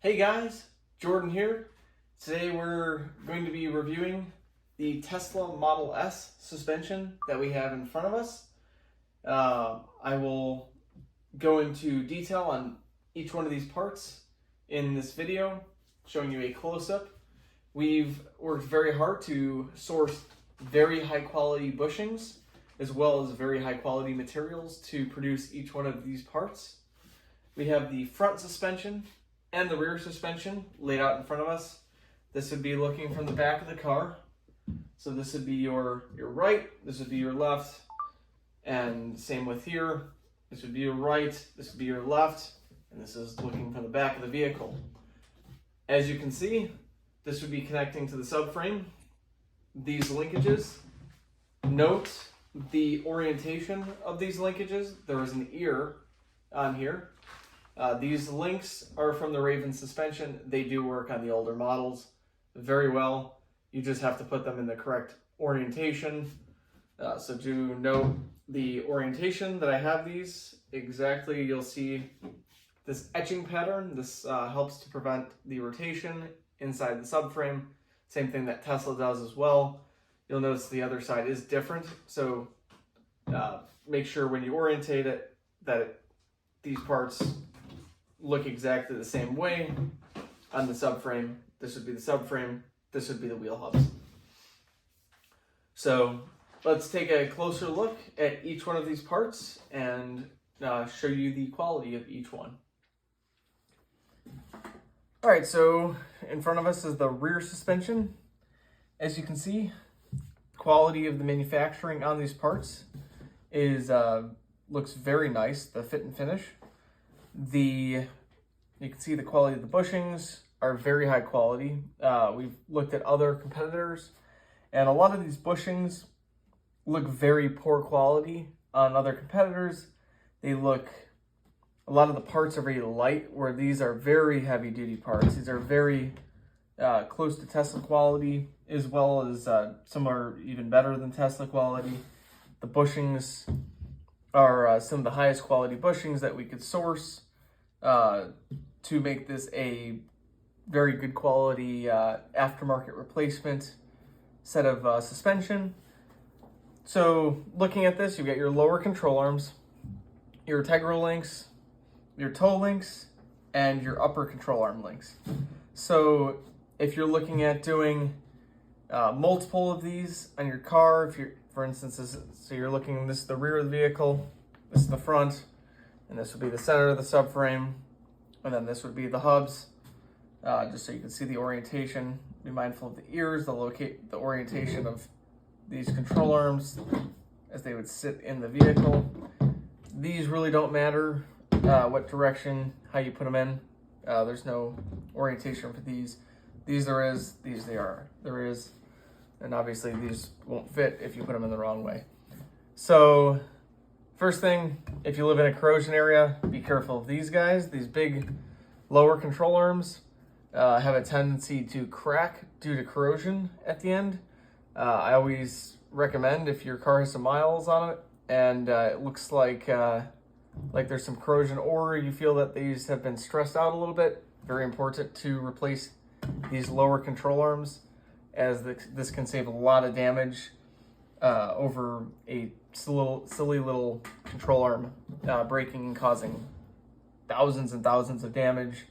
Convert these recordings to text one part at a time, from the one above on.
Hey guys, Jordan here. Today we're going to be reviewing the Tesla Model S suspension that we have in front of us. I will go into detail on each one of these parts in this video, showing you a close-up. We've worked very hard to source very high quality bushings as well as very high quality materials to produce each one of these parts. We have the front suspension and the rear suspension laid out in front of us. This would be looking from the back of the car. So this would be your right, this would be your left, and same with here. This would be your right, this would be your left, and this is looking from the back of the vehicle. As you can see, this would be connecting to the subframe. These linkages, note the orientation of these linkages. There is an ear on here. These links are from the Raven suspension. They do work on the older models very well. You just have to put them in the correct orientation. So do note the orientation that I have these exactly. You'll see this etching pattern. This helps to prevent the rotation inside the subframe. Same thing that Tesla does as well. You'll notice the other side is different. So make sure when you orientate it that these parts look exactly the same way on the subframe. This would be the subframe, this would be the wheel hubs. So let's take a closer look at each one of these parts and show you the quality of each one. All right, so in front of us is the rear suspension. As you can see, quality of the manufacturing on these parts is looks very nice, the fit and finish. You can see the quality of the bushings are very high quality. We've looked at other competitors, and a lot of these bushings look very poor quality on other competitors. A lot of the parts are very light, where these are very heavy duty parts. These are very close to Tesla quality, as well as some are even better than Tesla quality. The bushings are some of the highest quality bushings that we could source to make this a very good quality aftermarket replacement set of suspension. So looking at this, you get your lower control arms, your integral links, your toe links, and your upper control arm links. So if you're looking at doing multiple of these on your car, if you're, for instance, so you're looking, this is the rear of the vehicle, this is the front, and this would be the center of the subframe, and then this would be the hubs, just so you can see the orientation. Be mindful of the ears, the orientation of these control arms as they would sit in the vehicle. These really don't matter what direction, how you put them in. There's no orientation for these. These there is, these there is, and obviously these won't fit if you put them in the wrong way. So first thing, if you live in a corrosion area, be careful of these guys. These big lower control arms have a tendency to crack due to corrosion at the end. I always recommend, if your car has some miles on it and it looks like there's some corrosion, or you feel that these have been stressed out a little bit, very important to replace these lower control arms, as this can save a lot of damage over a silly little control arm breaking and causing thousands and thousands of damage.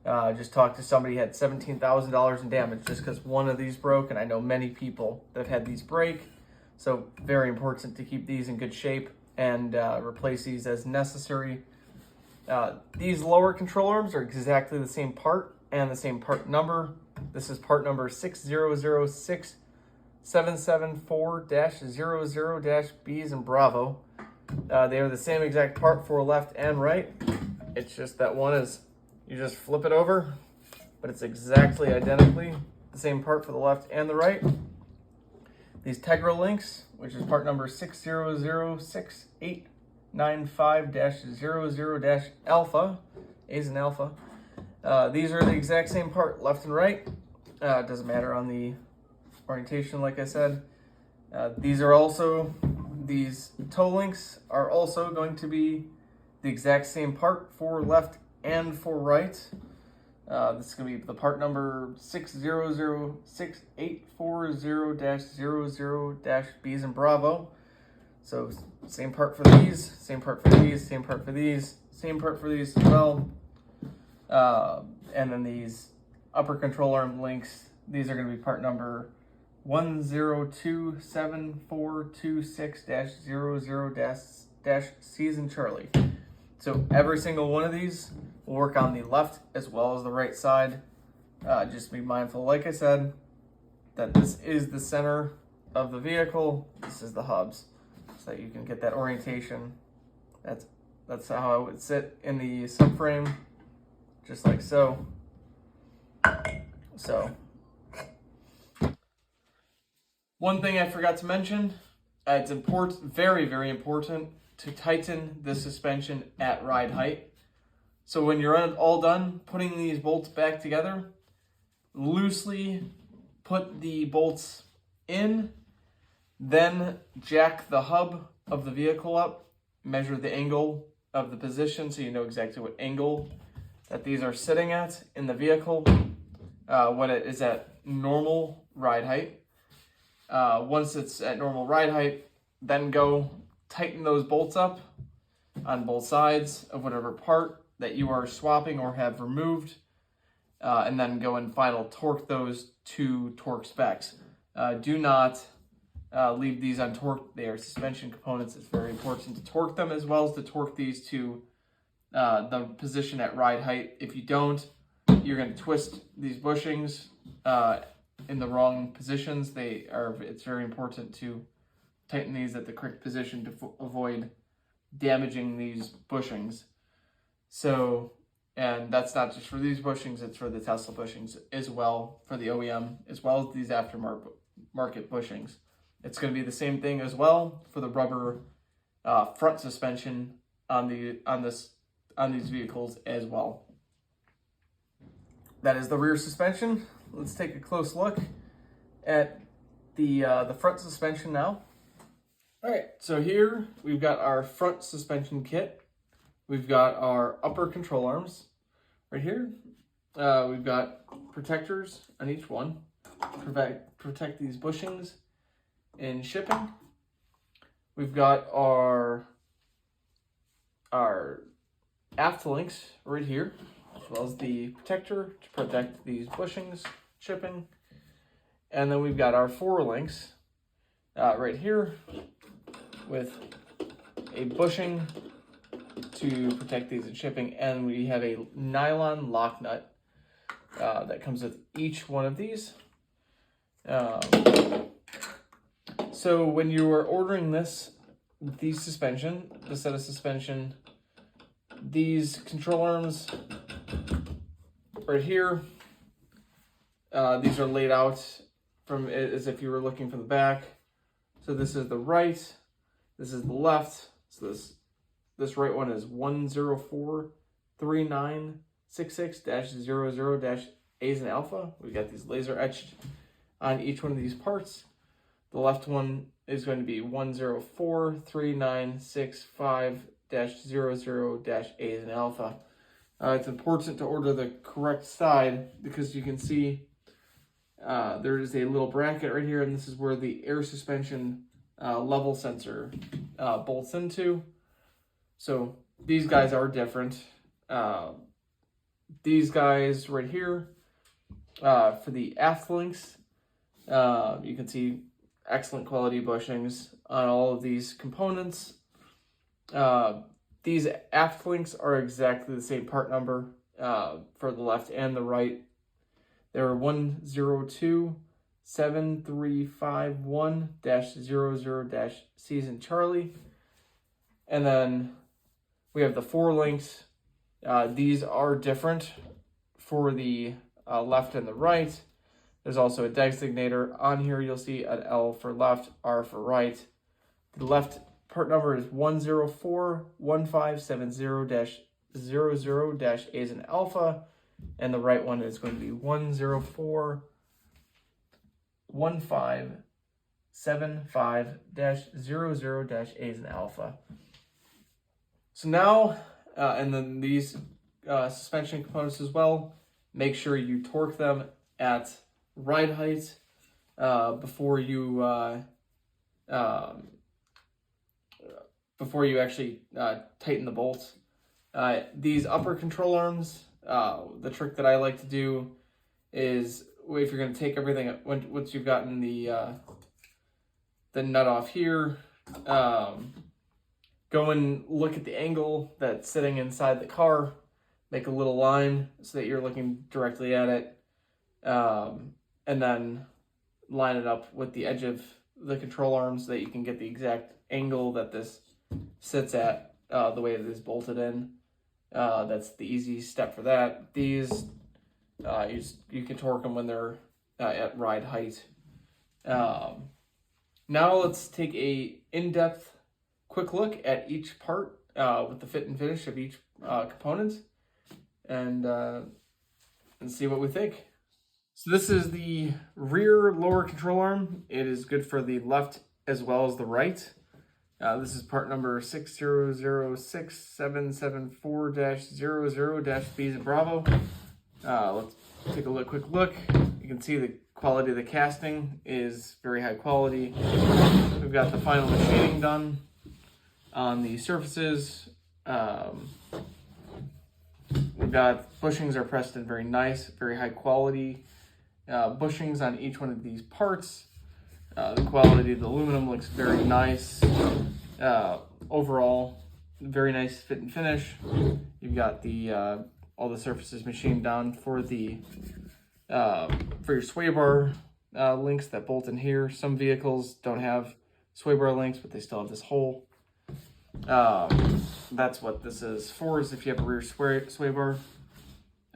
Just talked to somebody who had $17,000 in damage just because one of these broke, and I know many people that have had these break. So very important to keep these in good shape and replace these as necessary. These lower control arms are exactly the same part and the same part number. This is part number 6006774-00-B's and Bravo. They are the same exact part for left and right. It's just that one is, you just flip it over, but it's exactly identically the same part for the left and the right. These Tegra links, which is part number 6006895-00-Alpha, A's and Alpha. These are the exact same part, left and right. It doesn't matter on the orientation, like I said. These toe links are also going to be the exact same part for left and for right. This is going to be the part number 6006840-00-B as in Bravo. So same part for these, same part for these, same part for these, same part for these as well. And then these upper control arm links, these are going to be part number 1027426-00-C as in Charlie. So every single one of these will work on the left as well as the right side. Just be mindful, like I said, that this is the center of the vehicle. This is the hubs, so that you can get that orientation. That's how it would sit in the subframe, just like so. So, one thing I forgot to mention, it's very, very important to tighten the suspension at ride height. So when you're all done putting these bolts back together, loosely put the bolts in, then jack the hub of the vehicle up, measure the angle of the position so you know exactly what angle that these are sitting at in the vehicle when it is at normal ride height. Once it's at normal ride height, then go tighten those bolts up on both sides of whatever part that you are swapping or have removed, and then go and final torque those to torque specs. Do not leave these untorqued. They are suspension components. It's very important to torque them as well as to torque these to the position at ride height. If you don't, you're going to twist these bushings in the wrong positions. It's very important to tighten these at the correct position to avoid damaging these bushings. So, and that's not just for these bushings, it's for the Tesla bushings as well, for the OEM, as well as these aftermarket bushings. It's going to be the same thing as well for the rubber front suspension on these vehicles as well. That is the rear suspension. Let's take a close look at the front suspension now. All right, so here we've got our front suspension kit. We've got our upper control arms right here. We've got protectors on each one to protect these bushings in shipping. We've got our aft links right here, as well as the protector to protect these bushings shipping. And then we've got our four links right here with a bushing to protect these in shipping, and we have a nylon lock nut that comes with each one of these. So when you are ordering the set of suspension, these control arms right here, these are laid out as if you were looking from the back. So this is the right, this is the left. So this right one is 1043966-00-A as in Alpha. We've got these laser etched on each one of these parts. The left one is going to be 1043965-00-A as in Alpha. It's important to order the correct side because you can see there is a little bracket right here, and this is where the air suspension level sensor bolts into. So these guys are different. These guys right here, for the aft links, you can see excellent quality bushings on all of these components. These aft links are exactly the same part number for the left and the right. They're 1027351-00-C as in Charlie. And then we have the four links. These are different for the left and the right. There's also a designator on here. You'll see an L for left, R for right. The left part number is 1041570-00-A as in Alpha. And the right one is going to be 1041575-00-A as in Alpha. So now, and then these suspension components as well, make sure you torque them at ride height before you actually tighten the bolts. These upper control arms, the trick that I like to do is, if you're going to take everything, once you've gotten the nut off here, go and look at the angle that's sitting inside the car, make a little line so that you're looking directly at it, and then line it up with the edge of the control arm so that you can get the exact angle that this sits at, the way it is bolted in. That's the easy step for that. These, you can torque them when they're at ride height. Now let's take a in-depth quick look at each part with the fit and finish of each component, and see what we think. So this is the rear lower control arm. It is good for the left as well as the right. This is part number 6006774-00-B as in Bravo. Let's take a quick look. You can see the quality of the casting is very high quality. We've got the final machining done on the surfaces. We've got bushings are pressed in very nice, very high quality bushings on each one of these parts. The quality of the aluminum looks very nice. Overall, very nice fit and finish. You've got the all the surfaces machined down for the for your sway bar links that bolt in here. Some vehicles don't have sway bar links, but they still have this hole. That's what this is for, is if you have a rear sway bar.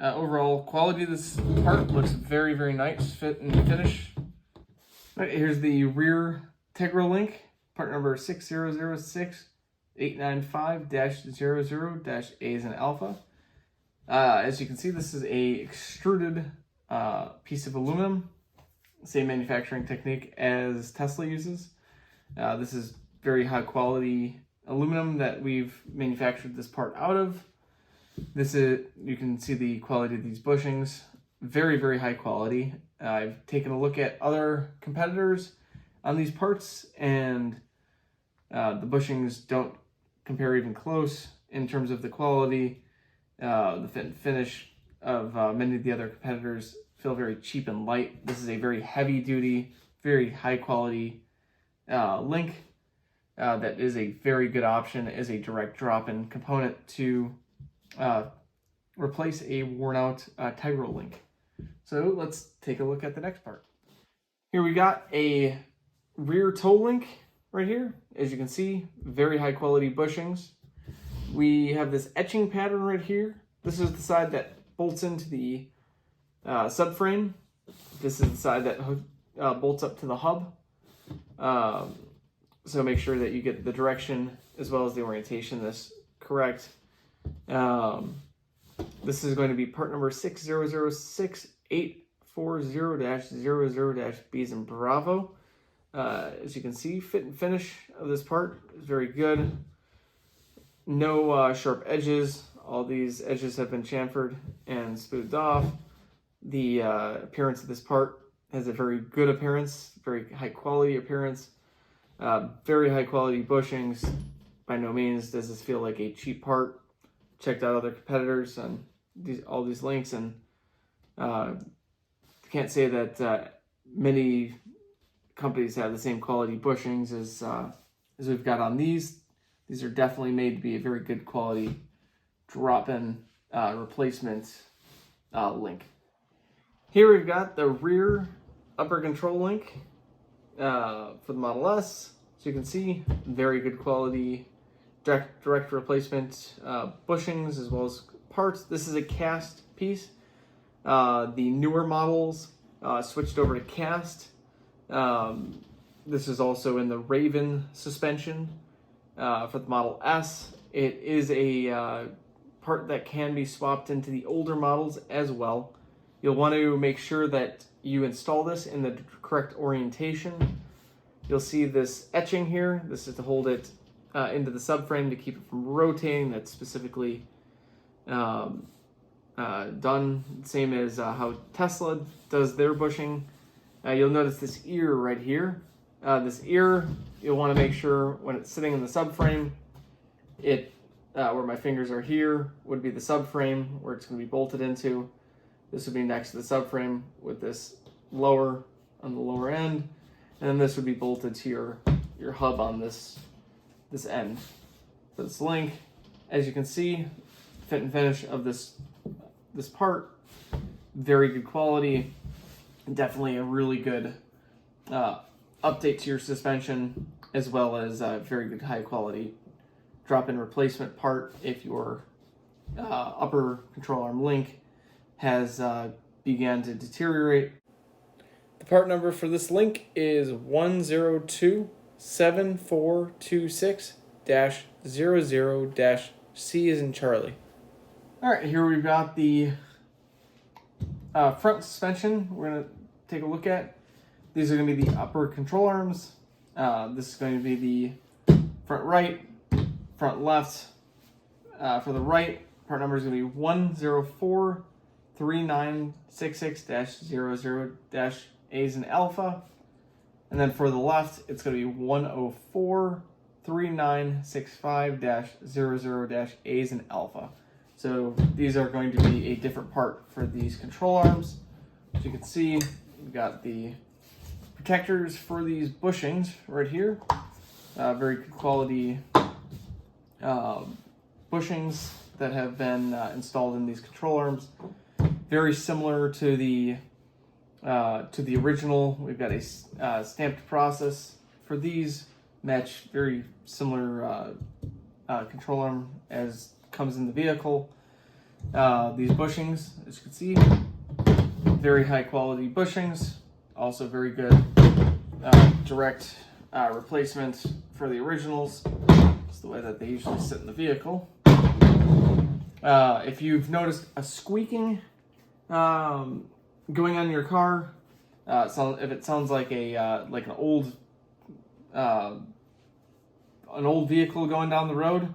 Overall quality of this part looks very, very nice, fit and finish. Right, here's the rear Tegra link, part number 6006895-00-A as in Alpha. As you can see, this is a extruded piece of aluminum, same manufacturing technique as Tesla uses. This is very high quality aluminum that we've manufactured this part out of. You can see the quality of these bushings, very, very high quality. I've taken a look at other competitors on these parts, and the bushings don't compare even close in terms of the quality. The fit and finish of many of the other competitors feel very cheap and light. This is a very heavy duty, very high quality link that is a very good option as a direct drop-in component to replace a worn out Tegra link. So let's take a look at the next part. Here we got a rear toe link right here. As you can see, very high quality bushings. We have this etching pattern right here. This is the side that bolts into the subframe. This is the side that bolts up to the hub. So make sure that you get the direction as well as the orientation this correct. This is going to be part number 6006840-00-B as in Bravo. As you can see, fit and finish of this part is very good. No sharp edges. All these edges have been chamfered and smoothed off. The appearance of this part has a very good appearance, very high quality appearance. Very high quality bushings. By no means does this feel like a cheap part. Checked out other competitors on all these links, and can't say that many companies have the same quality bushings as we've got on these. These are definitely made to be a very good quality drop-in replacement link. Here we've got the rear upper control link for the Model S. So you can see, very good quality direct replacement bushings as well as parts. This is a cast piece. The newer models switched over to cast. This is also in the Raven suspension for the Model S. It is a part that can be swapped into the older models as well. You'll want to make sure that you install this in the correct orientation. You'll see this etching here. This is to hold it into the subframe to keep it from rotating. That's specifically done, same as how Tesla does their bushing. You'll notice this ear right here. This ear, you'll want to make sure when it's sitting in the subframe, where my fingers are here would be the subframe where it's going to be bolted into. This would be next to the subframe with this lower on the lower end, and then this would be bolted to your hub on this end. For this link, as you can see, fit and finish of this part, very good quality, definitely a really good update to your suspension, as well as a very good high quality drop-in replacement part if your upper control arm link has began to deteriorate. The part number for this link is 1027426-00-C as in Charlie. All right, here we've got the front suspension we're going to take a look at. These are going to be the upper control arms. This is going to be the front right, front left. For the right, part number is going to be 1043966-00-A's in alpha. And then for the left, it's going to be 1043965-00-A's in alpha. So these are going to be a different part for these control arms. As you can see, we've got the protectors for these bushings right here. Very good quality bushings that have been installed in these control arms. Very similar to the original. We've got a stamped process for these. Match very similar control arm as comes in the vehicle. These bushings, as you can see, very high quality bushings. Also very good direct replacement for the originals. It's the way that they usually sit in the vehicle. If you've noticed a squeaking going on in your car, if it sounds like an old vehicle going down the road,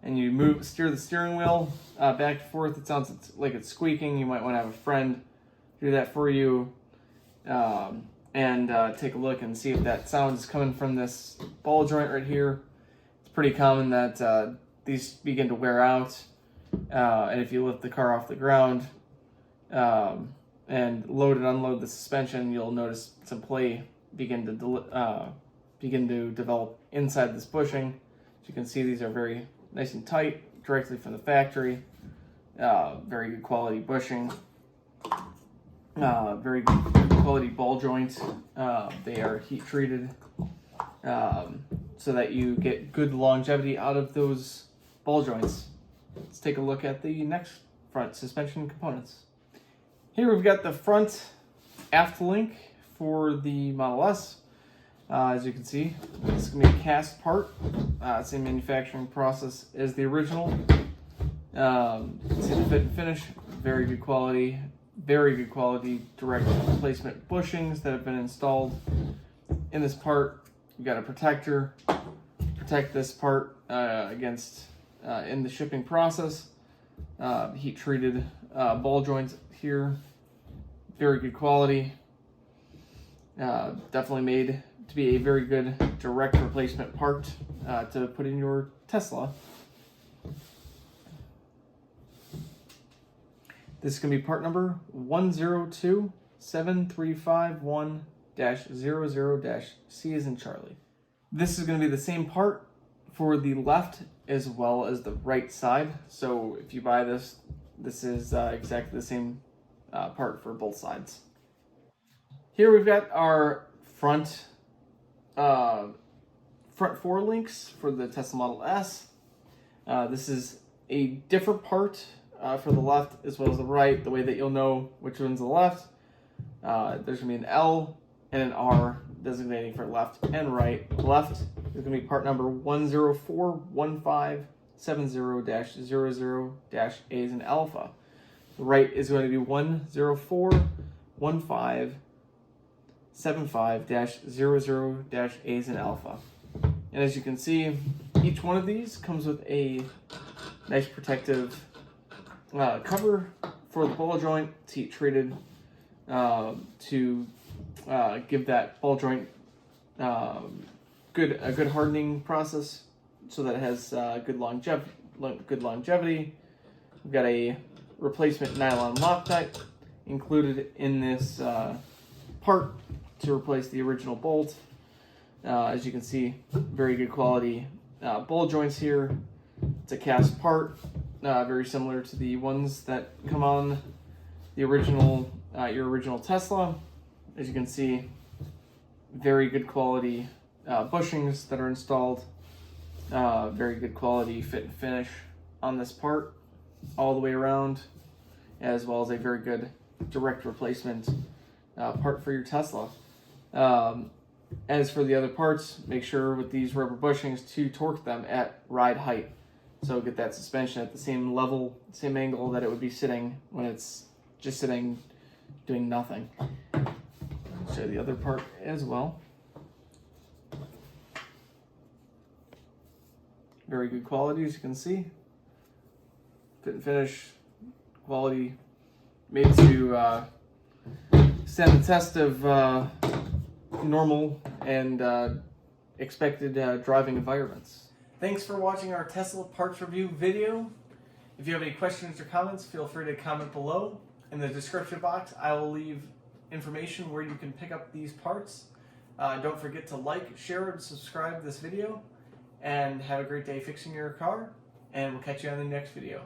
and you steer the steering wheel back and forth, it sounds like it's squeaking. You might want to have a friend do that for you, and take a look and see if that sound is coming from this ball joint right here. It's pretty common that these begin to wear out, and if you lift the car off the ground and load and unload the suspension, you'll notice some play begin to develop inside this bushing. As you can see, these are very nice and tight, directly from the factory. Very good quality bushing. Very good quality ball joint. They are heat treated so that you get good longevity out of those ball joints. Let's take a look at the next front suspension components. Here we've got the front aft link for the Model S. As you can see, this is going to be a cast part. Same manufacturing process as the original. You can see the fit and finish, very good quality direct replacement bushings that have been installed in this part. You've got a protector, protect this part against in the shipping process. Heat treated ball joints here, very good quality. Definitely made to be a very good direct replacement part to put in your Tesla. This is going to be part number 1027351-00-C as in Charlie. This is going to be the same part for the left as well as the right side. So if you buy this, this is exactly the same part for both sides. Here we've got our front four links for the Tesla Model S. This is a different part for the left as well as the right. The way that you'll know which one's the left, there's going to be an L and an R designating for left and right. Left is going to be part number 1041570-00-A's in alpha. The right is going to be 1041575-00-A's in alpha. And as you can see, each one of these comes with a nice protective cover for the ball joint. It's heat treated to give that ball joint a good hardening process, so that it has good longevity. We've got a replacement nylon Loctite included in this part to replace the original bolt. As you can see, very good quality ball joints here. It's a cast part, very similar to the ones that come on the original, your original Tesla. As you can see, very good quality bushings that are installed. Very good quality fit and finish on this part all the way around, as well as a very good direct replacement part for your Tesla. As for the other parts, make sure with these rubber bushings to torque them at ride height. So get that suspension at the same level, same angle that it would be sitting when it's just sitting doing nothing. I'll show you the other part as well. Very good quality, as you can see. Fit and finish quality made to stand the test of normal and expected driving environments. Thanks for watching our Tesla parts review video. If you have any questions or comments, feel free to comment below. In the description box, I will leave information where you can pick up these parts. Don't forget to like, share, and subscribe to this video. And have a great day fixing your car. And we'll catch you on the next video.